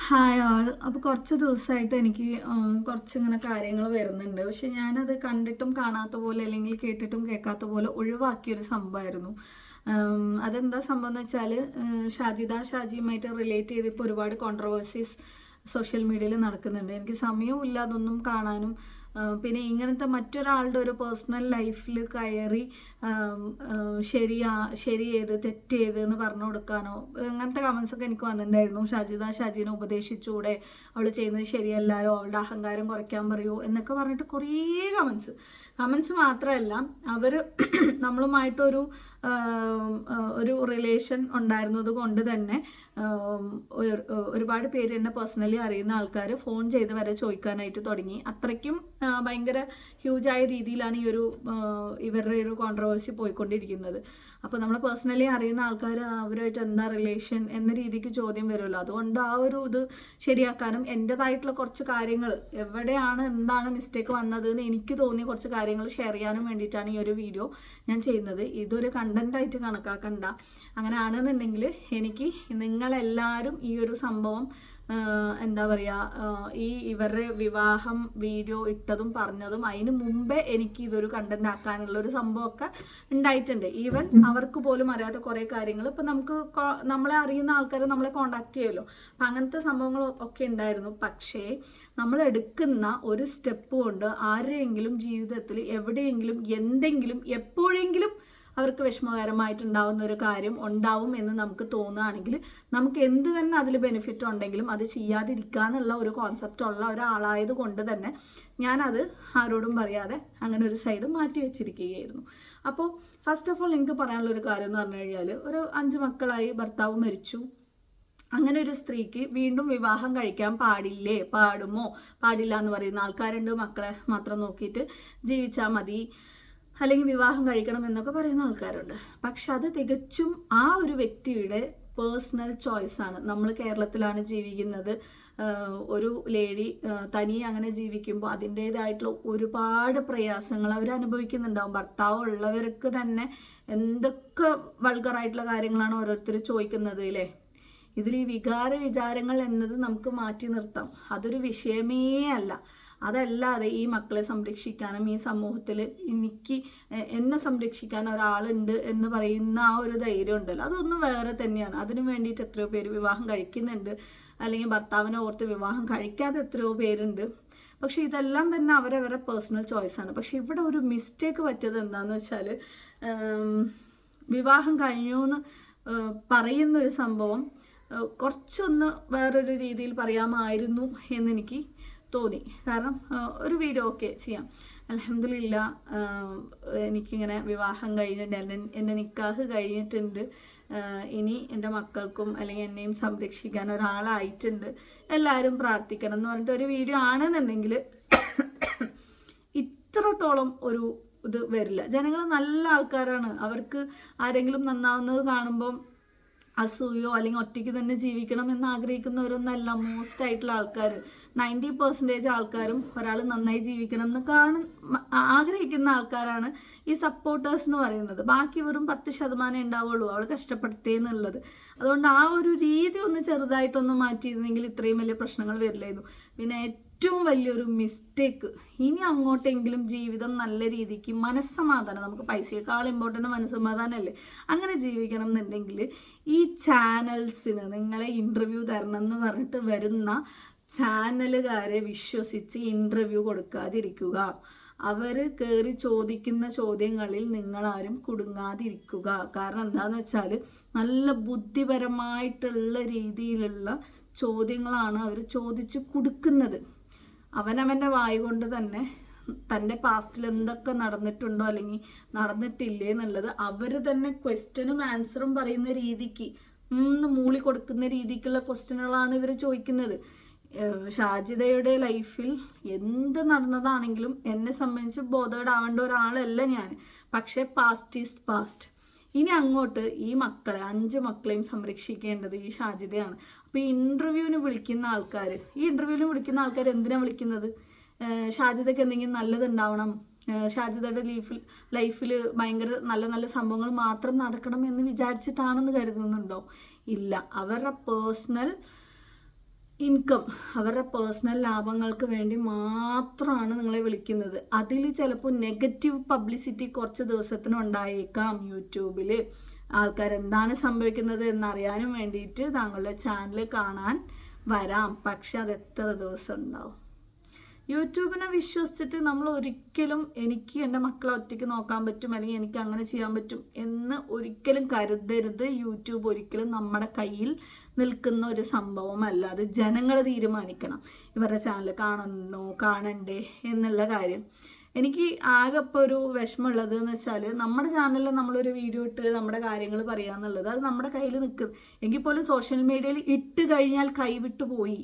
Hi ആൾ. അപ്പോൾ കുറച്ച് ദിവസമായിട്ട് എനിക്ക് കുറച്ചിങ്ങനെ കാര്യങ്ങൾ വരുന്നുണ്ട്. പക്ഷെ ഞാനത് കണ്ടിട്ടും കാണാത്ത പോലെ അല്ലെങ്കിൽ കേട്ടിട്ടും കേൾക്കാത്ത പോലെ ഒഴിവാക്കിയൊരു സംഭവമായിരുന്നു. അതെന്താ സംഭവം എന്ന് വെച്ചാൽ ഷാജിയുമായിട്ട് റിലേറ്റ് ചെയ്ത് ഇപ്പോൾ ഒരുപാട് കോൺട്രവേഴ്സീസ് സോഷ്യൽ മീഡിയയിൽ നടക്കുന്നുണ്ട്. എനിക്ക് സമയവും ഇല്ല അതൊന്നും കാണാനും. പിന്നെ ഇങ്ങനത്തെ മറ്റൊരാളുടെ ഒരു പേഴ്സണൽ ലൈഫിൽ കയറി ശരി ഏത് തെറ്റ് ഏത് എന്ന് പറഞ്ഞു കൊടുക്കാനോ അങ്ങനത്തെ കമൻസൊക്കെ എനിക്ക് വന്നിട്ടുണ്ടായിരുന്നു. ഷാജിനെ ഉപദേശിച്ചൂടെ, അവൾ ചെയ്യുന്നത് ശരിയല്ലാലോ, അവളുടെ അഹങ്കാരം കുറയ്ക്കാൻ പറയൂ എന്നൊക്കെ പറഞ്ഞിട്ട് കുറേ കമൻസ് മാത്രമല്ല, അവർ നമ്മളുമായിട്ടൊരു ഒരു റിലേഷൻ ഉണ്ടായിരുന്നത് കൊണ്ട് തന്നെ ഒരുപാട് പേര് എന്നെ പേഴ്സണലി അറിയുന്ന ആൾക്കാർ ഫോൺ ചെയ്ത് വരെ ചോദിക്കാനായിട്ട് തുടങ്ങി. അത്രയ്ക്കും ഭയങ്കര ഹ്യൂജായ രീതിയിലാണ് ഇവരുടെ ഒരു കോൺട്രവേഴ്സി പോയിക്കൊണ്ടിരിക്കുന്നത്. അപ്പോൾ നമ്മൾ പേഴ്സണലി അറിയുന്ന ആൾക്കാർ അവരുമായിട്ട് എന്താ റിലേഷൻ എന്ന രീതിക്ക് ചോദ്യം വരുമല്ലോ. അതുകൊണ്ട് ആ ഒരു ഇത് ശരിയാക്കാനും എൻ്റെതായിട്ടുള്ള കുറച്ച് കാര്യങ്ങൾ എവിടെയാണ് എന്താണ് മിസ്റ്റേക്ക് വന്നത് എന്ന് എനിക്ക് തോന്നിയ കുറച്ച് കാര്യങ്ങൾ ഷെയർ ചെയ്യാനും വേണ്ടിയിട്ടാണ് ഈ ഒരു വീഡിയോ ഞാൻ ചെയ്യുന്നത്. ഇതൊരു കണ്ടൻ്റായിട്ട് കണക്കാക്കണ്ട. അങ്ങനെ ആണെന്നുണ്ടെങ്കിൽ എനിക്ക് നിങ്ങളെല്ലാവരും ഈ ഒരു സംഭവം എന്താ പറയുക, ഇവരുടെ വിവാഹം വീഡിയോ ഇട്ടതും പറഞ്ഞതും അതിന് മുമ്പേ എനിക്ക് ഇതൊരു കണ്ടന്റ് ആക്കാനുള്ള ഒരു സംഭവമൊക്കെ ഉണ്ടായിട്ടുണ്ട്. ഈവൻ അവർക്ക് പോലും അറിയാത്ത കുറേ കാര്യങ്ങൾ ഇപ്പം നമ്മളെ അറിയുന്ന ആൾക്കാർ നമ്മളെ കോണ്ടാക്ട് ചെയ്യുമല്ലോ. അപ്പം അങ്ങനത്തെ സംഭവങ്ങൾ ഒക്കെ ഉണ്ടായിരുന്നു. പക്ഷേ നമ്മൾ എടുക്കുന്ന ഒരു സ്റ്റെപ്പ് കൊണ്ട് ആരുടെയെങ്കിലും ജീവിതത്തിൽ എവിടെയെങ്കിലും എന്തെങ്കിലും എപ്പോഴെങ്കിലും അവർക്ക് വിഷമകരമായിട്ടുണ്ടാവുന്ന ഒരു കാര്യം ഉണ്ടാവും എന്ന് നമുക്ക് തോന്നുകയാണെങ്കിൽ നമുക്ക് എന്ത് തന്നെ അതിൽ ബെനിഫിറ്റ് ഉണ്ടെങ്കിലും അത് ചെയ്യാതിരിക്കാന്നുള്ള ഒരു കോൺസെപ്റ്റ് ഉള്ള ഒരാളായത് കൊണ്ട് തന്നെ ഞാനത് ആരോടും പറയാതെ അങ്ങനെ ഒരു സൈഡ് മാറ്റി വെച്ചിരിക്കുകയായിരുന്നു. അപ്പോൾ ഫസ്റ്റ് ഓഫ് ഓൾ എനിക്ക് പറയാനുള്ളൊരു കാര്യം എന്ന് പറഞ്ഞു കഴിഞ്ഞാൽ, ഒരു 5 മക്കളായി ഭർത്താവ് മരിച്ചു. അങ്ങനെ ഒരു സ്ത്രീക്ക് വീണ്ടും വിവാഹം കഴിക്കാൻ പാടുമോ പാടില്ല എന്ന് പറയുന്ന ആൾക്കാരുണ്ട്. മക്കളെ മാത്രം നോക്കിയിട്ട് ജീവിച്ചാൽ മതി, അല്ലെങ്കിൽ വിവാഹം കഴിക്കണം എന്നൊക്കെ പറയുന്ന ആൾക്കാരുണ്ട്. പക്ഷെ അത് തികച്ചും ആ ഒരു വ്യക്തിയുടെ പേഴ്സണൽ ചോയ്സാണ്. നമ്മൾ കേരളത്തിലാണ് ജീവിക്കുന്നത്. ഒരു ലേഡി തനിയെ അങ്ങനെ ജീവിക്കുമ്പോൾ അതിൻ്റേതായിട്ടുള്ള ഒരുപാട് പ്രയാസങ്ങൾ അവർ അനുഭവിക്കുന്നുണ്ടാവും. ഭർത്താവ് ഉള്ളവർക്ക് തന്നെ എന്തൊക്കെ വൾഗറായിട്ടുള്ള കാര്യങ്ങളാണ് ഓരോരുത്തർ ചോദിക്കുന്നത് അല്ലേ. ഇതിൽ ഈ വിചാരങ്ങൾ എന്നത് നമുക്ക് മാറ്റി നിർത്താം. അതൊരു വിഷയമേ അല്ല. അതല്ലാതെ ഈ മക്കളെ സംരക്ഷിക്കാനും ഈ സമൂഹത്തിൽ എന്നെ സംരക്ഷിക്കാൻ ഒരാളുണ്ട് എന്ന് പറയുന്ന ആ ഒരു ധൈര്യം ഉണ്ടല്ലോ, അതൊന്നും വേറെ തന്നെയാണ്. അതിനു വേണ്ടിയിട്ട് എത്രയോ പേര് വിവാഹം കഴിക്കുന്നുണ്ട്, അല്ലെങ്കിൽ ഭർത്താവിനെ ഓർത്ത് വിവാഹം കഴിക്കാതെ എത്രയോ പേരുണ്ട്. പക്ഷെ ഇതെല്ലാം തന്നെ അവരവരുടെ പേഴ്സണൽ ചോയ്സാണ്. പക്ഷെ ഇവിടെ ഒരു മിസ്റ്റേക്ക് പറ്റിയത് എന്താണെന്ന് വെച്ചാൽ, വിവാഹം കഴിഞ്ഞു എന്ന് പറയുന്നൊരു സംഭവം കുറച്ചൊന്ന് വേറൊരു രീതിയിൽ പറയാമായിരുന്നു എന്നെനിക്ക് തോന്നി. കാരണം ഒരു വീഡിയോ ഒക്കെ ചെയ്യാം. അൽഹംദുലില്ലാ, എനിക്കിങ്ങനെ വിവാഹം കഴിഞ്ഞിട്ടുണ്ട്, എൻ്റെ നിക്കാഹ് കഴിഞ്ഞിട്ടുണ്ട്. ഇനി എൻ്റെ മക്കൾക്കും അല്ലെങ്കിൽ എന്നെയും സംരക്ഷിക്കാൻ ഒരാളായിട്ടുണ്ട്, എല്ലാവരും പ്രാർത്ഥിക്കണം എന്ന് പറഞ്ഞിട്ട് ഒരു വീഡിയോ ആണെന്നുണ്ടെങ്കിൽ ഇത്രത്തോളം ഒരു ഇത് വരില്ല. ജനങ്ങൾ നല്ല ആൾക്കാരാണ്. അവർക്ക് ആരെങ്കിലും നന്നാവുന്നത് കാണുമ്പം അസൂയോ അല്ലെങ്കിൽ ഒറ്റയ്ക്ക് തന്നെ ജീവിക്കണം എന്ന് ആഗ്രഹിക്കുന്നവരൊന്നല്ല മോസ്റ്റ് ആയിട്ടുള്ള ആൾക്കാർ. 90% ആൾക്കാരും ഒരാൾ നന്നായി ജീവിക്കണം എന്ന് ആഗ്രഹിക്കുന്ന ആൾക്കാരാണ് ഈ സപ്പോർട്ടേഴ്സ് എന്ന് പറയുന്നത്. ബാക്കി വെറും 10% ഉണ്ടാവുള്ളൂ അവൾ കഷ്ടപ്പെട്ടേ എന്നുള്ളത്. അതുകൊണ്ട് ആ ഒരു രീതി ഒന്ന് ചെറുതായിട്ടൊന്ന് മാറ്റിയിരുന്നെങ്കിൽ ഇത്രയും വലിയ പ്രശ്നങ്ങൾ വരില്ലായിരുന്നു. പിന്നെ ഏറ്റവും വലിയൊരു മിസ്റ്റേക്ക്, ഇനി അങ്ങോട്ടെങ്കിലും ജീവിതം നല്ല രീതിക്ക് മനസ്സമാധാനം, നമുക്ക് പൈസയേക്കാൾ ഇമ്പോർട്ടൻ്റ് മനസ്സമാധാനമല്ലേ, അങ്ങനെ ജീവിക്കണം എന്നുണ്ടെങ്കിൽ ഈ ചാനൽസിന് നിങ്ങളെ ഇൻ്റർവ്യൂ തരണം എന്ന് പറഞ്ഞിട്ട് വരുന്ന ചാനലുകാരെ വിശ്വസിച്ച് ഇൻ്റർവ്യൂ കൊടുക്കാതിരിക്കുക. അവർ കയറി ചോദിക്കുന്ന ചോദ്യങ്ങളിൽ നിങ്ങളാരും കുടുങ്ങാതിരിക്കുക. കാരണം എന്താണെന്ന് വെച്ചാൽ നല്ല ബുദ്ധിപരമായിട്ടുള്ള രീതിയിലുള്ള ചോദ്യങ്ങളാണ് അവർ ചോദിച്ച് കൊടുക്കുന്നത്. അവനവൻ്റെ വായ കൊണ്ട് തന്നെ തൻ്റെ പാസ്റ്റിൽ എന്തൊക്കെ നടന്നിട്ടുണ്ടോ അല്ലെങ്കിൽ നടന്നിട്ടില്ലേ എന്നുള്ളത് അവർ തന്നെ ക്വസ്റ്റ്യനും ആൻസറും പറയുന്ന രീതിക്ക് മൂളി കൊടുക്കുന്ന രീതിക്കുള്ള ക്വസ്റ്റ്യനുകളാണ് ഇവർ ചോദിക്കുന്നത്. ഷാജിദയുടെ ലൈഫിൽ എന്ത് നടന്നതാണെങ്കിലും എന്നെ സംബന്ധിച്ച് ബോധേഡാവേണ്ട ഒരാളല്ല ഞാൻ. പക്ഷേ പാസ്റ്റ് ഈസ് പാസ്റ്റ്. ഇനി അങ്ങോട്ട് ഈ 5 മക്കളെയും സംരക്ഷിക്കേണ്ടത് ഈ ഷാജിദയാണ്. അപ്പോൾ ഈ ഇൻ്റർവ്യൂവിന് വിളിക്കുന്ന ആൾക്കാർ എന്തിനാണ് വിളിക്കുന്നത്? ഷാജിദയ്ക്ക് എന്തെങ്കിലും നല്ലതുണ്ടാവണം, ഷാജിദയുടെ ലൈഫിൽ ഭയങ്കര നല്ല നല്ല സംഭവങ്ങൾ മാത്രം നടക്കണം എന്ന് വിചാരിച്ചിട്ടാണെന്ന് കരുതുന്നുണ്ടോ? ഇല്ല. അവരുടെ പേഴ്സണൽ ഇൻകം, അവരുടെ പേഴ്സണൽ ലാഭങ്ങൾക്ക് വേണ്ടി മാത്രമാണ് നിങ്ങളെ വിളിക്കുന്നത്. അതിൽ ചിലപ്പോൾ നെഗറ്റീവ് പബ്ലിസിറ്റി കുറച്ച് ദിവസത്തിനുണ്ടായേക്കാം. യൂട്യൂബിൽ ആൾക്കാർ എന്താണ് സംഭവിക്കുന്നത് എന്നറിയാനും വേണ്ടിയിട്ട് താങ്കളുടെ ചാനൽ കാണാൻ വരാം. പക്ഷെ അത് എത്ര ദിവസം ഉണ്ടാവും? യൂട്യൂബിനെ വിശ്വസിച്ചിട്ട് നമ്മൾ ഒരിക്കലും എനിക്ക് എൻ്റെ മക്കളെ ഒറ്റയ്ക്ക് നോക്കാൻ പറ്റും അല്ലെങ്കിൽ എനിക്ക് അങ്ങനെ ചെയ്യാൻ പറ്റും എന്ന് ഒരിക്കലും കരുതരുത്. യൂട്യൂബ് ഒരിക്കലും നമ്മുടെ കയ്യിൽ നിൽക്കുന്ന ഒരു സംഭവമല്ല. അത് ജനങ്ങൾ തീരുമാനിക്കണം ഇവരുടെ ചാനൽ കാണണോ കാണണ്ടേ എന്നുള്ള കാര്യം. എനിക്ക് ആകെ ഇപ്പോൾ ഒരു വിഷമമുള്ളത് എന്ന് വെച്ചാൽ നമ്മുടെ ചാനലിൽ നമ്മളൊരു വീഡിയോ ഇട്ട് നമ്മുടെ കാര്യങ്ങൾ പറയാന്നുള്ളത് അത് നമ്മുടെ കയ്യിൽ നിൽക്കും. എങ്കിൽ പോലും സോഷ്യൽ മീഡിയയിൽ ഇട്ട് കഴിഞ്ഞാൽ കൈവിട്ടുപോയി.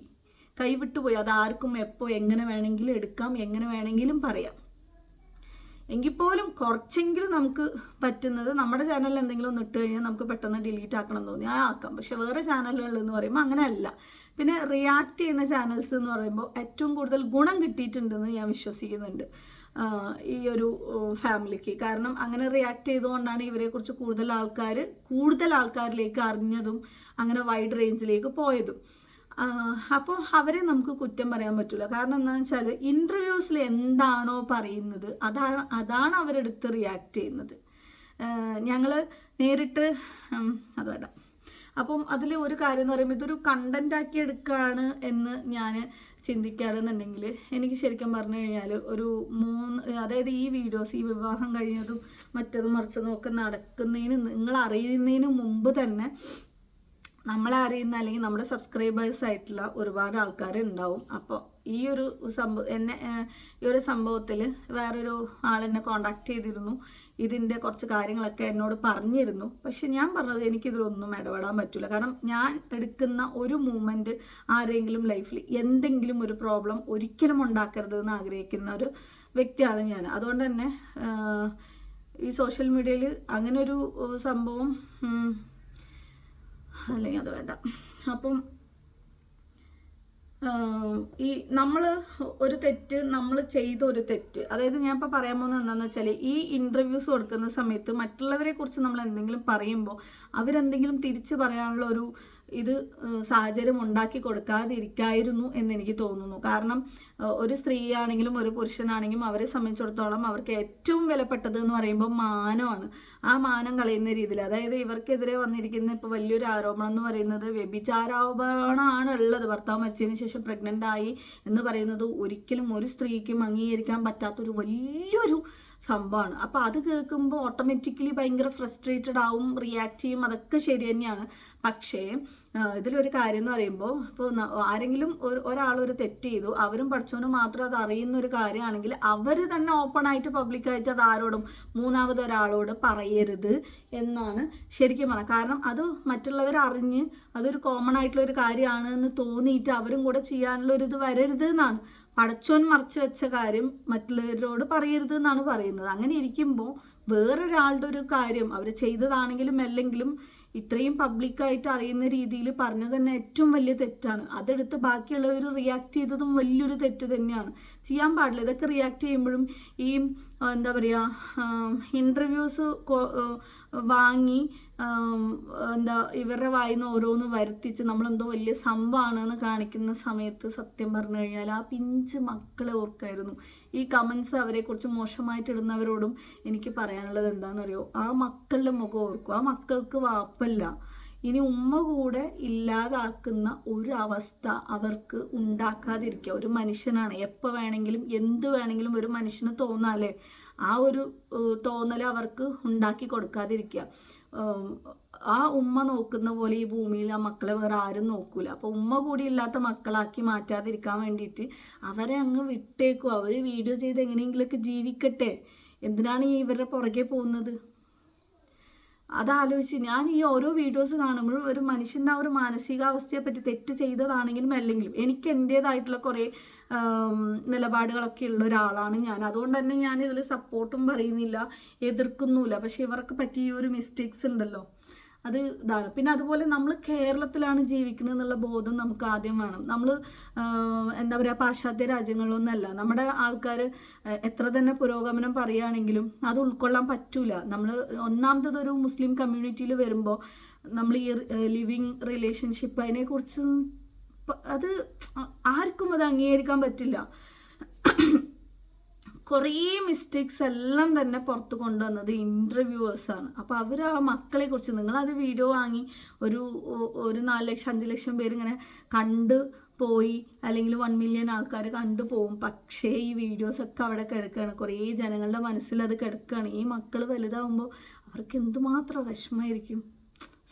അത് ആർക്കും എപ്പോൾ എങ്ങനെ വേണമെങ്കിലും എടുക്കാം, എങ്ങനെ വേണമെങ്കിലും പറയാം. എങ്കിൽ പോലും കുറച്ചെങ്കിലും നമുക്ക് പറ്റുന്നത് നമ്മുടെ ചാനലിൽ എന്തെങ്കിലും ഒന്ന് ഇട്ട് കഴിഞ്ഞാൽ നമുക്ക് പെട്ടെന്ന് ഡിലീറ്റ് ആക്കണം തോന്നി ആക്കാം. പക്ഷെ വേറെ ചാനലുകൾ എന്ന് പറയുമ്പോൾ അങ്ങനെയല്ല. പിന്നെ റിയാക്ട് ചെയ്യുന്ന ചാനൽസ് എന്ന് പറയുമ്പോൾ ഏറ്റവും കൂടുതൽ ഗുണം കിട്ടിയിട്ടുണ്ടെന്ന് ഞാൻ വിശ്വസിക്കുന്നുണ്ട് ഈ ഒരു ഫാമിലിക്ക്. കാരണം അങ്ങനെ റിയാക്ട് ചെയ്തുകൊണ്ടാണ് ഇവരെക്കുറിച്ച് കൂടുതൽ ആൾക്കാരിലേക്ക് അറിഞ്ഞതും അങ്ങനെ വൈഡ് റേഞ്ചിലേക്ക് പോയതും. അപ്പോൾ അവരെ നമുക്ക് കുറ്റം പറയാൻ പറ്റില്ല. കാരണം എന്താണെന്ന് വെച്ചാൽ ഇൻ്റർവ്യൂസിൽ എന്താണോ പറയുന്നത് അതാണ് അവരെടുത്ത് റിയാക്ട് ചെയ്യുന്നത്. ഞങ്ങൾ നേരിട്ട് അത് വേണ്ട. അപ്പം അതിൽ ഒരു കാര്യം എന്ന് പറയുമ്പോൾ ഇതൊരു കണ്ടന്റ് ആക്കി എടുക്കുകയാണ് എന്ന് ഞാൻ ചിന്തിക്കുകയാണെന്നുണ്ടെങ്കിൽ എനിക്ക് ശരിക്കും പറഞ്ഞു കഴിഞ്ഞാൽ ഒരു അതായത് ഈ വീഡിയോസ് ഈ വിവാഹം കഴിഞ്ഞതും മറ്റതും മറിച്ചതും ഒക്കെ നടക്കുന്നതിന് നിങ്ങൾ അറിയുന്നതിന് മുമ്പ് തന്നെ നമ്മളെ അറിയുന്ന അല്ലെങ്കിൽ നമ്മുടെ സബ്സ്ക്രൈബേഴ്സ് ആയിട്ടുള്ള ഒരുപാട് ആൾക്കാരുണ്ടാവും. അപ്പോൾ ഈ ഒരു സംഭവത്തിൽ വേറൊരു ആളെന്നെ കോണ്ടാക്ട് ചെയ്തിരുന്നു. ഇതിൻ്റെ കുറച്ച് കാര്യങ്ങളൊക്കെ എന്നോട് പറഞ്ഞിരുന്നു. പക്ഷെ ഞാൻ പറഞ്ഞത് എനിക്കിതിലൊന്നും ഇടപെടാൻ പറ്റില്ല. കാരണം ഞാൻ എടുക്കുന്ന ഒരു മൂമെൻറ്റ് ആരെങ്കിലും ലൈഫിൽ എന്തെങ്കിലും ഒരു പ്രോബ്ലം ഒരിക്കലും ഉണ്ടാക്കരുത് എന്ന് ആഗ്രഹിക്കുന്ന ഒരു വ്യക്തിയാണ് ഞാൻ. അതുകൊണ്ട് തന്നെ ഈ സോഷ്യൽ മീഡിയയിൽ അങ്ങനൊരു സംഭവം അല്ലെങ്കിൽ അത് വേണ്ട. അപ്പം ഈ നമ്മൾ ചെയ്ത ഒരു തെറ്റ്, അതായത് ഞാൻ ഇപ്പോൾ പറയാൻ പോകുന്നത് എന്താണെന്ന് വെച്ചാൽ ഈ ഇൻ്റർവ്യൂസ് കൊടുക്കുന്ന സമയത്ത് മറ്റുള്ളവരെ കുറിച്ച് നമ്മൾ എന്തെങ്കിലും പറയുമ്പോൾ അവരെന്തെങ്കിലും തിരിച്ച് പറയാനുള്ള ഒരു സാഹചര്യം ഉണ്ടാക്കി കൊടുക്കാതിരിക്കായിരുന്നു എന്നെനിക്ക് തോന്നുന്നു. കാരണം ഒരു സ്ത്രീയാണെങ്കിലും ഒരു പുരുഷനാണെങ്കിലും അവരെ സംബന്ധിച്ചിടത്തോളം അവർക്ക് ഏറ്റവും വിലപ്പെട്ടത് എന്ന് പറയുമ്പോൾ മാനമാണ്. ആ മാനം കളയുന്ന രീതിയിൽ, അതായത് ഇവർക്കെതിരെ വന്നിരിക്കുന്ന ഇപ്പോൾ വലിയൊരു ആരോപണം എന്ന് പറയുന്നത് വ്യഭിചാരോപണമാണ് ഉള്ളത്. ഭർത്താവ് മരിച്ചതിന് ശേഷം പ്രഗ്നൻ്റ് ആയി എന്ന് പറയുന്നത് ഒരിക്കലും ഒരു സ്ത്രീക്കും അംഗീകരിക്കാൻ പറ്റാത്തൊരു വലിയൊരു സംഭവമാണ്. അപ്പോൾ അത് കേൾക്കുമ്പോൾ ഓട്ടോമാറ്റിക്കലി ഭയങ്കര ഫ്രസ്ട്രേറ്റഡ് ആവും, റിയാക്ട് ചെയ്യും. അതൊക്കെ ശരി തന്നെയാണ്. പക്ഷേ ഇതിലൊരു കാര്യം എന്ന് പറയുമ്പോൾ ഇപ്പോൾ ആരെങ്കിലും ഒരാളൊരു തെറ്റ് ചെയ്തു, അവരും പഠിച്ചവനും മാത്രം അത് അറിയുന്ന ഒരു കാര്യമാണെങ്കിൽ അവർ തന്നെ ഓപ്പണായിട്ട് പബ്ലിക്കായിട്ട് അത് ആരോടും മൂന്നാമതൊരാളോട് പറയരുത് എന്നാണ് ശരിക്കും പറഞ്ഞത്. കാരണം അത് മറ്റുള്ളവർ അറിഞ്ഞ് അതൊരു കോമൺ ആയിട്ടുള്ളൊരു കാര്യമാണ് എന്ന് തോന്നിയിട്ട് അവരും കൂടെ ചെയ്യാനുള്ള ഒരു ഇത് വരരുത് എന്നാണ്. പടച്ചോൻ മറച്ചു വെച്ച കാര്യം മറ്റുള്ളവരോട് പറയരുത് എന്നാണ് പറയുന്നത്. അങ്ങനെ ഇരിക്കുമ്പോൾ വേറൊരാളുടെ ഒരു കാര്യം അവർ ചെയ്തതാണെങ്കിലും അല്ലെങ്കിലും ഇത്രയും പബ്ലിക്കായിട്ട് അറിയുന്ന രീതിയിൽ പറഞ്ഞത് തന്നെ ഏറ്റവും വലിയ തെറ്റാണ്. അതെടുത്ത് ബാക്കിയുള്ളവർ റിയാക്ട് ചെയ്തതും വലിയൊരു തെറ്റ് തന്നെയാണ്. ചെയ്യാൻ പാടില്ല. ഇതൊക്കെ റിയാക്ട് ചെയ്യുമ്പോഴും ഈ എന്താ പറയുക ഇൻ്റർവ്യൂസ് വാങ്ങി ഇവരുടെ വായിന്ന് ഓരോന്ന് വരുത്തിച്ച് നമ്മളെന്തോ വലിയ സംഭവമാണെന്ന് കാണിക്കുന്ന സമയത്ത് സത്യം പറഞ്ഞു കഴിഞ്ഞാൽ ആ പിഞ്ച് മക്കളെ ഓർക്കായിരുന്നു. ഈ കമൻസ് അവരെക്കുറിച്ച് മോശമായിട്ട് ഇടുന്നവരോടും എനിക്ക് പറയാനുള്ളത് എന്താണെന്ന് അറിയോ, ആ മക്കളുടെ മുഖം ഓർക്കും. ആ മക്കൾക്ക് വാപ്പല്ല, ഇനി ഉമ്മ കൂടെ ഇല്ലാതാക്കുന്ന ഒരു അവസ്ഥ അവർക്ക് ഉണ്ടാക്കാതിരിക്കുക. ഒരു മനുഷ്യനാണ്, എപ്പോൾ വേണമെങ്കിലും എന്ത് വേണമെങ്കിലും ഒരു മനുഷ്യന് തോന്നാലേ, ആ ഒരു തോന്നൽ അവർക്ക് ഉണ്ടാക്കി കൊടുക്കാതിരിക്കുക. ആ ഉമ്മ നോക്കുന്ന പോലെ ഈ ഭൂമിയിൽ ആ മക്കളെ വേറെ ആരും നോക്കൂല. അപ്പോൾ ഉമ്മ കൂടി ഇല്ലാത്ത മക്കളാക്കി മാറ്റാതിരിക്കാൻ വേണ്ടിയിട്ട് അവരെ അങ്ങ് വിട്ടേക്കും. അവർ വീഡിയോ ചെയ്ത് എങ്ങനെയെങ്കിലുമൊക്കെ ജീവിക്കട്ടെ. എന്തിനാണ് ഈ ഇവരുടെ പുറകെ പോകുന്നത്? അതാലോചിച്ച് ഞാൻ ഈ ഓരോ വീഡിയോസ് കാണുമ്പോഴും ഒരു മനുഷ്യൻ്റെ ആ ഒരു മാനസികാവസ്ഥയെ പറ്റി തെറ്റ് ചെയ്തതാണെങ്കിലും അല്ലെങ്കിലും എനിക്ക് എൻ്റേതായിട്ടുള്ള കുറേ നിലപാടുകളൊക്കെ ഉള്ള ഒരാളാണ് ഞാൻ. അതുകൊണ്ട് തന്നെ ഞാൻ ഇതിൽ സപ്പോർട്ടും പറയുന്നില്ല, എതിർക്കുന്നുമില്ല. പക്ഷെ ഇവർക്ക് പറ്റിയ ഒരു മിസ്റ്റേക്സ് ഉണ്ടല്ലോ, അത് ഇതാണ്. പിന്നെ അതുപോലെ നമ്മൾ കേരളത്തിലാണ് ജീവിക്കുന്നത് എന്നുള്ള ബോധം നമുക്ക് ആദ്യം വേണം. നമ്മൾ എന്താ പറയുക പാശ്ചാത്യ രാജ്യങ്ങളിലൊന്നല്ല. നമ്മുടെ ആൾക്കാർ എത്ര തന്നെ പുരോഗമനം പറയുകയാണെങ്കിലും അത് ഉൾക്കൊള്ളാൻ പറ്റൂല. നമ്മൾ ഒന്നാമത്തതൊരു മുസ്ലിം കമ്മ്യൂണിറ്റിയിൽ വരുമ്പോൾ നമ്മൾ ഈ ലിവിങ് റിലേഷൻഷിപ്പ് അതിനെക്കുറിച്ച് അത് ഒരിക്കലും അത് അംഗീകരിക്കാൻ പറ്റില്ല. കുറേ മിസ്റ്റേക്സ് എല്ലാം തന്നെ പുറത്ത് കൊണ്ടുവന്നത് ഇൻ്റർവ്യൂവേഴ്സാണ്. അപ്പോൾ അവർ ആ മക്കളെ കുറിച്ച്, നിങ്ങളത് വീഡിയോ വാങ്ങി ഒരു 4 ലക്ഷം 5 ലക്ഷം പേര് ഇങ്ങനെ കണ്ടു പോയി, അല്ലെങ്കിൽ 1 മില്യൺ ആൾക്കാർ കണ്ടു പോവും. പക്ഷേ ഈ വീഡിയോസൊക്കെ അവിടെ കിടക്കുകയാണ്, കുറേ ജനങ്ങളുടെ മനസ്സിൽ അത് കിടക്കുകയാണ്. ഈ മക്കൾ വലുതാവുമ്പോൾ അവർക്ക് എന്തുമാത്രം വിഷമമായിരിക്കും.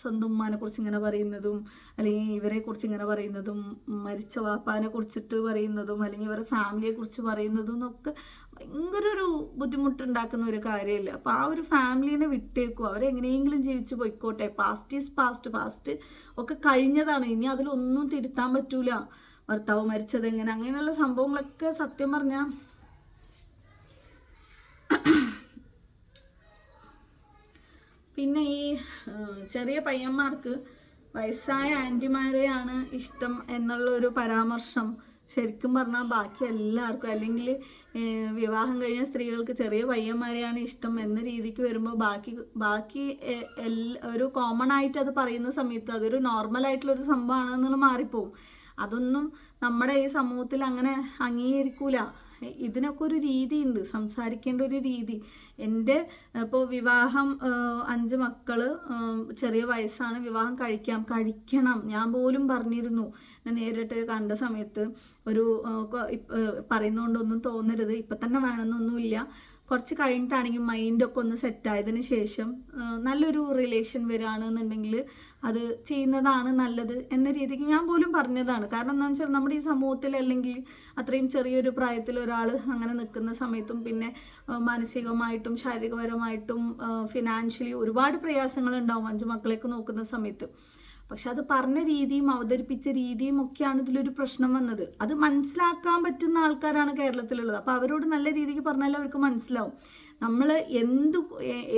സ്വന്തം ഉമ്മാനെ കുറിച്ച് ഇങ്ങനെ പറയുന്നതും, അല്ലെങ്കിൽ ഇവരെ കുറിച്ച് ഇങ്ങനെ പറയുന്നതും, മരിച്ച വാപ്പാനെ കുറിച്ചിട്ട് പറയുന്നതും, അല്ലെങ്കിൽ ഇവരുടെ ഫാമിലിയെ കുറിച്ച് പറയുന്നതും എന്നൊക്കെ ഭയങ്കര ഒരു ബുദ്ധിമുട്ടുണ്ടാക്കുന്ന ഒരു കാര്യമില്ല. അപ്പോൾ ആ ഒരു ഫാമിലിനെ വിട്ടേക്കും, അവരെങ്ങനെയെങ്കിലും ജീവിച്ച് പോയിക്കോട്ടെ. പാസ്റ്റ് ഈസ് പാസ്റ്റ് ഒക്കെ കഴിഞ്ഞതാണ്. ഇനി അതിലൊന്നും തിരുത്താൻ പറ്റൂല. ഭർത്താവ് മരിച്ചത് എങ്ങനെ, അങ്ങനെയുള്ള സംഭവങ്ങളൊക്കെ സത്യം പറഞ്ഞാൽ പിന്നെ ഈ ചെറിയ പയ്യന്മാർക്ക് വയസ്സായ ആൻറ്റിമാരെയാണ് ഇഷ്ടം എന്നുള്ള ഒരു പരാമർശം ശരിക്കും പറഞ്ഞാൽ ബാക്കി എല്ലാവർക്കും, അല്ലെങ്കിൽ വിവാഹം കഴിഞ്ഞ സ്ത്രീകൾക്ക് ചെറിയ പയ്യന്മാരെയാണ് ഇഷ്ടം എന്ന രീതിക്ക് വരുമ്പോൾ ബാക്കി ഒരു കോമൺ ആയിട്ട് അത് പറയുന്ന സമയത്ത് അതൊരു നോർമലായിട്ടുള്ളൊരു സംഭവമാണെന്നുള്ള മാറിപ്പോവും. അതൊന്നും നമ്മുടെ ഈ സമൂഹത്തിൽ അങ്ങനെ അംഗീകരിക്കൂല. ഇതിനൊക്കെ ഒരു രീതിയുണ്ട്, സംസാരിക്കേണ്ട ഒരു രീതി. എൻ്റെ ഇപ്പോൾ വിവാഹം 5 മക്കൾ, ചെറിയ വയസ്സാണ്, വിവാഹം കഴിക്കണം ഞാൻ പോലും പറഞ്ഞിരുന്നു. ഞാൻ നേരിട്ട് കണ്ട സമയത്ത് ഒരു പറയുന്നതുകൊണ്ടൊന്നും തോന്നരുത്, ഇപ്പം തന്നെ വേണമെന്നൊന്നുമില്ല, കുറച്ച് കഴിഞ്ഞിട്ടാണെങ്കിൽ മൈൻഡൊക്കെ ഒന്ന് സെറ്റായതിന് ശേഷം നല്ലൊരു റിലേഷൻ വരികയാണെന്നുണ്ടെങ്കിൽ അത് ചെയ്യുന്നതാണ് നല്ലത് എന്ന രീതിക്ക് ഞാൻ പോലും പറഞ്ഞതാണ്. കാരണം എന്താണെന്ന് വെച്ചാൽ നമ്മുടെ ഈ സമൂഹത്തിൽ അല്ലെങ്കിൽ അത്രയും ചെറിയൊരു പ്രായത്തിൽ ഒരാൾ അങ്ങനെ നിൽക്കുന്ന സമയത്തും പിന്നെ മാനസികമായിട്ടും ശാരീരികപരമായിട്ടും ഫിനാൻഷ്യലി ഒരുപാട് പ്രയാസങ്ങൾ ഉണ്ടാവും 5 മക്കളെയൊക്കെ നോക്കുന്ന സമയത്ത്. പക്ഷെ അത് പറഞ്ഞ രീതിയും അവതരിപ്പിച്ച രീതിയും ഒക്കെയാണ് ഇതിലൊരു പ്രശ്നം വന്നത്. അത് മനസ്സിലാക്കാൻ പറ്റുന്ന ആൾക്കാരാണ് കേരളത്തിലുള്ളത്. അപ്പോൾ അവരോട് നല്ല രീതിക്ക് പറഞ്ഞാൽ അവർക്ക് മനസ്സിലാവും. നമ്മൾ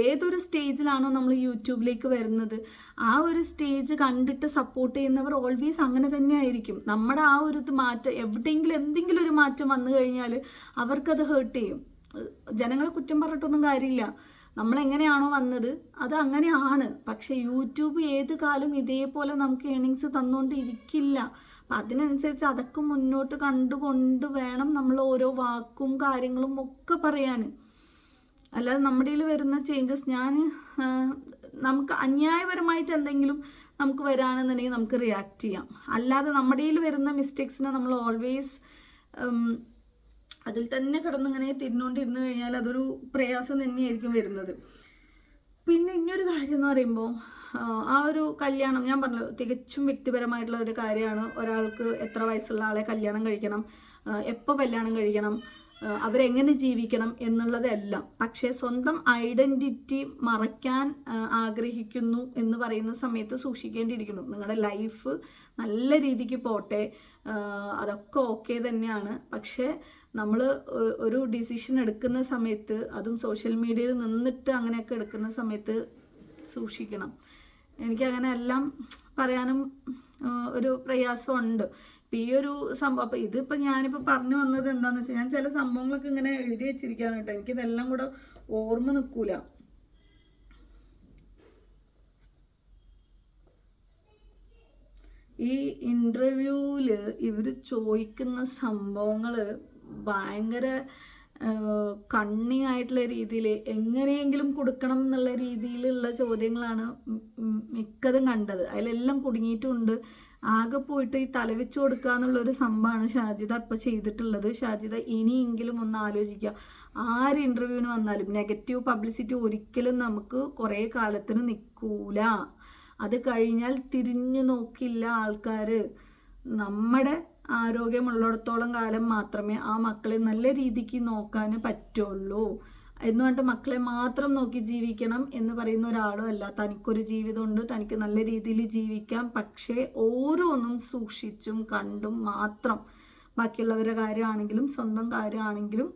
ഏതൊരു സ്റ്റേജിലാണോ നമ്മൾ യൂട്യൂബിലേക്ക് വരുന്നത്, ആ ഒരു സ്റ്റേജ് കണ്ടിട്ട് സപ്പോർട്ട് ചെയ്യുന്നവർ ഓൾവേസ് അങ്ങനെ തന്നെ ആയിരിക്കും. നമ്മുടെ ആ ഒരു മാറ്റം എവിടെയെങ്കിലും എന്തെങ്കിലും ഒരു മാറ്റം വന്നു കഴിഞ്ഞാൽ അവർക്കത് ഹേർട്ട് ചെയ്യും. ജനങ്ങളെ കുറ്റം പറഞ്ഞിട്ടൊന്നും കാര്യമില്ല. നമ്മളെങ്ങനെയാണോ വന്നത് അത് അങ്ങനെയാണ്. പക്ഷെ യൂട്യൂബ് ഏത് കാലം ഇതേപോലെ നമുക്ക് ഏണിങ്സ് തന്നുകൊണ്ടിരിക്കില്ല. അപ്പം അതിനനുസരിച്ച് അതൊക്കെ മുന്നോട്ട് കണ്ടുകൊണ്ട് വേണം നമ്മൾ ഓരോ വാക്കും കാര്യങ്ങളും ഒക്കെ പറയാൻ. അല്ലാതെ നമ്മുടെ വരുന്ന ചേഞ്ചസ് നമുക്ക് അന്യായപരമായിട്ട് എന്തെങ്കിലും നമുക്ക് വരാണെന്നുണ്ടെങ്കിൽ നമുക്ക് റിയാക്ട് ചെയ്യാം. അല്ലാതെ നമ്മുടെ വരുന്ന മിസ്റ്റേക്സിനെ നമ്മൾ ഓൾവേസ് അതിൽ തന്നെ കിടന്നിങ്ങനെ തിരിഞ്ഞുകൊണ്ടിരുന്നു കഴിഞ്ഞാൽ അതൊരു പ്രയാസം തന്നെയായിരിക്കും വരുന്നത്. പിന്നെ ഇനിയൊരു കാര്യം എന്ന് പറയുമ്പോൾ ആ ഒരു കല്യാണം ഞാൻ പറഞ്ഞു തികച്ചും വ്യക്തിപരമായിട്ടുള്ള ഒരു കാര്യമാണ്. ഒരാൾക്ക് എത്ര വയസ്സുള്ള ആളെ കല്യാണം കഴിക്കണം, എപ്പോൾ കല്യാണം കഴിക്കണം, അവരെങ്ങനെ ജീവിക്കണം എന്നുള്ളതെല്ലാം. പക്ഷേ സ്വന്തം ഐഡൻറ്റിറ്റി മറയ്ക്കാൻ ആഗ്രഹിക്കുന്നു എന്ന് പറയുന്ന സമയത്ത് സൂക്ഷിക്കേണ്ടിയിരിക്കുന്നു. നിങ്ങളുടെ ലൈഫ് നല്ല രീതിക്ക് പോട്ടെ, അതൊക്കെ ഓക്കെ തന്നെയാണ്. പക്ഷേ നമ്മൾ ഒരു ഡിസിഷൻ എടുക്കുന്ന സമയത്ത്, അതും സോഷ്യൽ മീഡിയയിൽ നിന്നിട്ട് അങ്ങനെയൊക്കെ എടുക്കുന്ന സമയത്ത് സൂക്ഷിക്കണം. എനിക്കങ്ങനെ എല്ലാം പറയാനും ഒരു പ്രയാസമുണ്ട്. ഇപ്പം ഈ ഒരു സംഭവം, അപ്പം ഇതിപ്പോൾ ഞാനിപ്പോൾ പറഞ്ഞു വന്നത് എന്താണെന്ന് വെച്ചാൽ, ഞാൻ ചില സംഭവങ്ങളൊക്കെ ഇങ്ങനെ എഴുതി വെച്ചിരിക്കുകയാണ് കേട്ടോ. എനിക്കിതെല്ലാം കൂടെ ഓർമ്മ നിൽക്കൂല. ഈ ഇൻ്റർവ്യൂവിൽ ഇവർ ചോദിക്കുന്ന സംഭവങ്ങൾ ഭയങ്കര കണ്ണിങ് ആയിട്ടുള്ള രീതിയിൽ എങ്ങനെയെങ്കിലും കൊടുക്കണം എന്നുള്ള രീതിയിലുള്ള ചോദ്യങ്ങളാണ് മിക്കതും കണ്ടത്. അതിലെല്ലാം കുടുങ്ങിയിട്ടുമുണ്ട്. ആകെ പോയിട്ട് ഈ തലവെച്ച് കൊടുക്കുക എന്നുള്ളൊരു സംഭവമാണ് ഷാജിദ ഇപ്പോൾ ചെയ്തിട്ടുള്ളത്. ഷാജിദ ഇനിയെങ്കിലും ഒന്ന് ആലോചിക്കുക. ആര് ഇൻ്റർവ്യൂവിന് വന്നാലും നെഗറ്റീവ് പബ്ലിസിറ്റി ഒരിക്കലും നമുക്ക് കുറേ കാലത്തിന് നിൽക്കൂല. അത് കഴിഞ്ഞാൽ തിരിഞ്ഞു നോക്കില്ല ആൾക്കാർ. നമ്മുടെ ആരോഗ്യമുള്ളിടത്തോളം കാലം മാത്രമേ ആ മക്കളെ നല്ല രീതിക്ക് നോക്കാൻ പറ്റുള്ളൂ. എന്ന് പറഞ്ഞിട്ട് മക്കളെ മാത്രം നോക്കി ജീവിക്കണം എന്ന് പറയുന്ന ഒരാളും അല്ല. തനിക്കൊരു ജീവിതമുണ്ട്, തനിക്ക് നല്ല രീതിയിൽ ജീവിക്കാം. പക്ഷേ ഓരോന്നും സൂക്ഷിച്ചും കണ്ടും മാത്രം ബാക്കിയുള്ളവരുടെ കാര്യമാണെങ്കിലും സ്വന്തം കാര്യമാണെങ്കിലും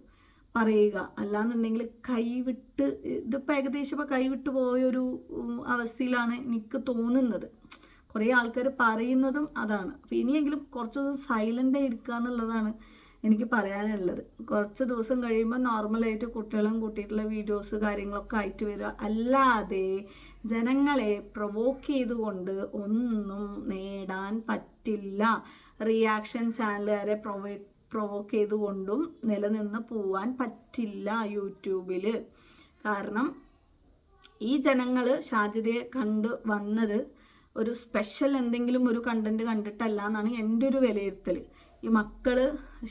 പറയുക. അല്ലാന്നുണ്ടെങ്കിൽ കൈവിട്ട്, ഇതിപ്പോൾ ഏകദേശം ഇപ്പോൾ കൈവിട്ട് പോയൊരു അവസ്ഥയിലാണ് എനിക്ക് തോന്നുന്നത്. കുറേ ആൾക്കാർ പറയുന്നതും അതാണ്. അപ്പോൾ ഇനിയെങ്കിലും കുറച്ച് ദിവസം സൈലൻ്റ് ആയിരിക്കുക എന്നുള്ളതാണ് എനിക്ക് പറയാനുള്ളത്. കുറച്ച് ദിവസം കഴിയുമ്പോൾ നോർമലായിട്ട് കുട്ടികളും കൂട്ടിയിട്ടുള്ള വീഡിയോസ് കാര്യങ്ങളൊക്കെ ആയിട്ട് വരിക. അല്ലാതെ ജനങ്ങളെ പ്രൊവോക്ക് ചെയ്തുകൊണ്ട് ഒന്നും നേടാൻ പറ്റില്ല. റിയാക്ഷൻ ചാനലുകാരെ പ്രൊവോക്ക് ചെയ്തുകൊണ്ടും നിലനിന്ന് പോവാൻ പറ്റില്ല യൂട്യൂബിൽ. കാരണം ഈ ജനങ്ങൾ ഷാജിദയെ കണ്ട് വന്നത് ഒരു സ്പെഷ്യൽ എന്തെങ്കിലും ഒരു കണ്ടന്റ് കണ്ടിട്ടല്ല എന്നാണ് എൻ്റെ ഒരു വിലയിരുത്തൽ. ഈ മക്കൾ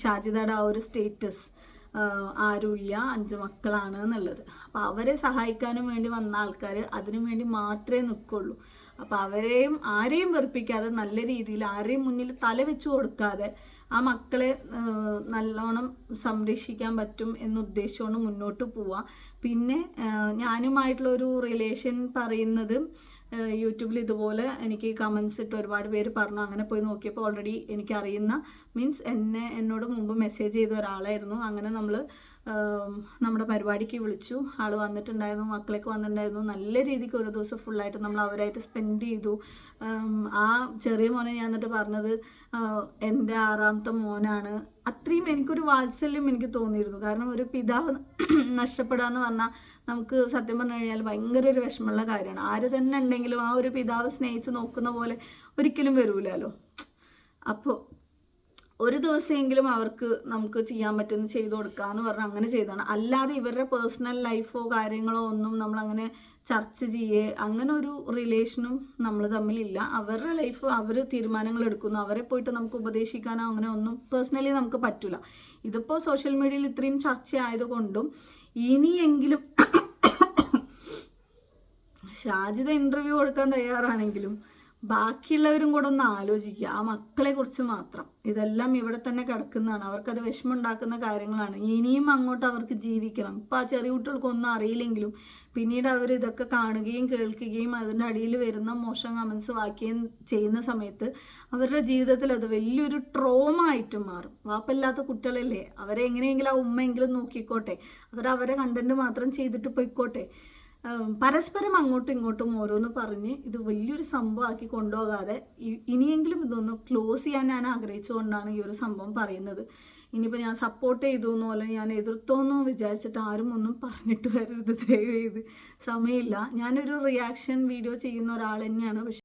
ഷാജിദയുടെ ആ ഒരു സ്റ്റേറ്റസ് ആരുമില്ല, 5 മക്കളാണ് എന്നുള്ളത്. അപ്പോൾ അവരെ സഹായിക്കാനും വേണ്ടി വന്ന ആൾക്കാർ അതിനു വേണ്ടി മാത്രമേ നിൽക്കുള്ളൂ. അപ്പോൾ ആരെയും വെറുപ്പിക്കാതെ നല്ല രീതിയിൽ ആരെയും മുന്നിൽ തല വെച്ച് കൊടുക്കാതെ ആ മക്കളെ നല്ലോണം സംരക്ഷിക്കാൻ പറ്റും എന്ന ഉദ്ദേശമാണ് മുന്നോട്ട് പോവുക. പിന്നെ ഞാനുമായിട്ടുള്ള ഒരു റിലേഷൻ പറയുന്നത് യൂട്യൂബിൽ ഇതുപോലെ എനിക്ക് കമൻസ് ഇട്ട് ഒരുപാട് പേര് പറഞ്ഞു. അങ്ങനെ പോയി നോക്കിയപ്പോൾ ഓൾറെഡി എനിക്കറിയുന്ന എന്നോട് മുമ്പ് മെസ്സേജ് ചെയ്ത ഒരാളായിരുന്നു. അങ്ങനെ നമ്മൾ നമ്മുടെ പരിപാടിക്ക് വിളിച്ചു. ആൾ വന്നിട്ടുണ്ടായിരുന്നു, മക്കളൊക്കെ വന്നിട്ടുണ്ടായിരുന്നു. നല്ല രീതിക്ക് ഒരു ദിവസം ഫുള്ളായിട്ട് നമ്മൾ അവരായിട്ട് സ്പെൻഡ് ചെയ്തു. ആ ചെറിയ മോനെ ഞാൻ എന്നിട്ട് പറഞ്ഞത് എൻ്റെ 6ാമത്തെ മോനാണ്. അത്രയും എനിക്കൊരു വാത്സല്യം എനിക്ക് തോന്നിയിരുന്നു. കാരണം ഒരു പിതാവ് നഷ്ടപ്പെടുക എന്ന് പറഞ്ഞാൽ നമുക്ക് സത്യം പറഞ്ഞു കഴിഞ്ഞാൽ ഭയങ്കര ഒരു വിഷമമുള്ള കാര്യമാണ്. ആര് തന്നെ ഉണ്ടെങ്കിലും ആ ഒരു പിതാവ് സ്നേഹിച്ച് നോക്കുന്ന പോലെ ഒരിക്കലും വരൂലല്ലോ. അപ്പോൾ ഒരു ദിവസമെങ്കിലും നമുക്ക് ചെയ്യാൻ പറ്റുന്ന ചെയ്തു കൊടുക്കുക എന്ന് പറഞ്ഞാൽ അങ്ങനെ ചെയ്തതാണ്. അല്ലാതെ ഇവരുടെ പേഴ്സണൽ ലൈഫോ കാര്യങ്ങളോ ഒന്നും നമ്മളങ്ങനെ ചർച്ച ചെയ്യേ അങ്ങനെ ഒരു റിലേഷനും നമ്മൾ തമ്മിലില്ല. അവരുടെ ലൈഫ് അവർ തീരുമാനങ്ങൾ എടുക്കുന്നു. അവരെ പോയിട്ട് നമുക്ക് ഉപദേശിക്കാനോ അങ്ങനെ ഒന്നും പേഴ്സണലി നമുക്ക് പറ്റില്ല. ഇതിപ്പോൾ സോഷ്യൽ മീഡിയയിൽ ഇത്രയും ചർച്ച ആയതുകൊണ്ടും ഇനിയെങ്കിലും ഷാജിദ ഇൻ്റർവ്യൂ കൊടുക്കാൻ തയ്യാറാണെങ്കിലും ബാക്കിയുള്ളവരും കൂടെ ഒന്ന് ആലോചിക്കുക ആ മക്കളെ കുറിച്ച് മാത്രം. ഇതെല്ലാം ഇവിടെ തന്നെ കിടക്കുന്നതാണ്. അവർക്കത് വിഷമമുണ്ടാക്കുന്ന കാര്യങ്ങളാണ്. ഇനിയും അങ്ങോട്ട് അവർക്ക് ജീവിക്കണം. ഇപ്പോൾ ആ ചെറിയ കുട്ടികൾക്കൊന്നും അറിയില്ലെങ്കിലും പിന്നീട് അവർ ഇതൊക്കെ കാണുകയും കേൾക്കുകയും അതിൻ്റെ അടിയിൽ വരുന്ന മോശം കമൻസ് വാക്കുകയും ചെയ്യുന്ന സമയത്ത് അവരുടെ ജീവിതത്തിൽ അത് വലിയൊരു ട്രോമ ആയിട്ട് മാറും. വാപ്പല്ലാത്ത കുട്ടികളല്ലേ, അവരെ എങ്ങനെയെങ്കിലും ആ ഉമ്മയെങ്കിലും നോക്കിക്കോട്ടെ, അവരെ കണ്ടന്റ് മാത്രം ചെയ്തിട്ട് പോയിക്കോട്ടെ. പരസ്പരം അങ്ങോട്ടും ഇങ്ങോട്ടും ഓരോന്ന് പറഞ്ഞ് ഇത് വലിയൊരു സംഭവമാക്കി കൊണ്ടുപോകാതെ ഇനിയെങ്കിലും ഇതൊന്ന് ക്ലോസ് ചെയ്യാൻ ഞാൻ ആഗ്രഹിച്ചുകൊണ്ടാണ് ഈ ഒരു സംഭവം പറയുന്നത്. ഇനിയിപ്പോൾ ഞാൻ സപ്പോർട്ട് ചെയ്തു എന്നോ അല്ലെങ്കിൽ ഞാൻ എതിർത്തോന്നോ വിചാരിച്ചിട്ട് ആരും ഒന്നും പറഞ്ഞിട്ട് വരരുത് ദയവ് ചെയ്ത്. സമയമില്ല. ഞാനൊരു റിയാക്ഷൻ വീഡിയോ ചെയ്യുന്ന ഒരാൾ തന്നെയാണ്. പക്ഷെ